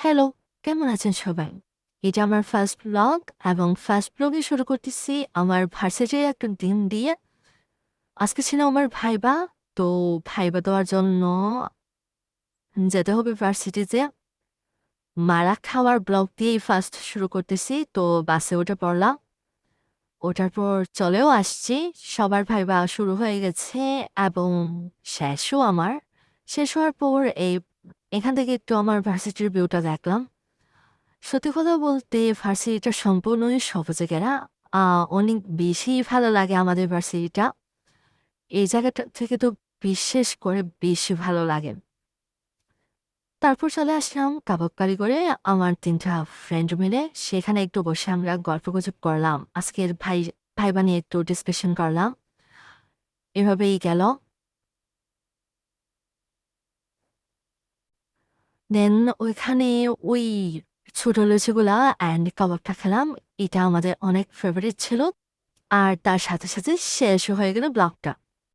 Hello, কেমন আছেন সবাই? এটা আমার ফার্স্ট ব্লগ এবং ফার্স্ট ব্লগে শুরু করতেছি আমার ভার্সিটির একটা দিন দিয়ে। আজকে ছিল আমার ভাইবা। তো ভাইবা দেওয়ার জন্য যেতে হবে ভার্সিটিতে। মারা খাওয়ার ব্লগ দিয়েই ফার্স্ট শুরু করতেছি। তো বাসে উঠে পড়লাম। ওঠার পর চলেও আসছি। সবার ভাইবা শুরু হয়ে গেছে এবং শেষও আমার। শেষ হওয়ার পর এখান থেকে একটু আমার ভার্সিটির ভিউটা দেখলাম। সত্যি কথা বলতে ভার্সিটিটা সম্পূর্ণই সবুজে ঘেরা। অনেক বেশি ভালো লাগে আমাদের ভার্সিটিটা। এই জায়গাটা থেকে তো বিশেষ করে বেশি ভালো লাগে। তারপর চলে আসলাম কাবাব কারিগরে আমার ৩টা ফ্রেন্ড মিলে। সেখানে একটু বসে আমরা গল্পগুজব করলাম। আজকের ভাইবা নিয়ে একটু ডিসকাশন করলাম। এভাবেই গেল। দেন ওইখানে ওই ছোট লুচিগুলা অ্যান্ড কাবাবটা খেলাম। এটা আমাদের অনেক ফেভারিট ছিল। আর তার সাথে সাথে শেষ হয়ে গেল ব্লগটা।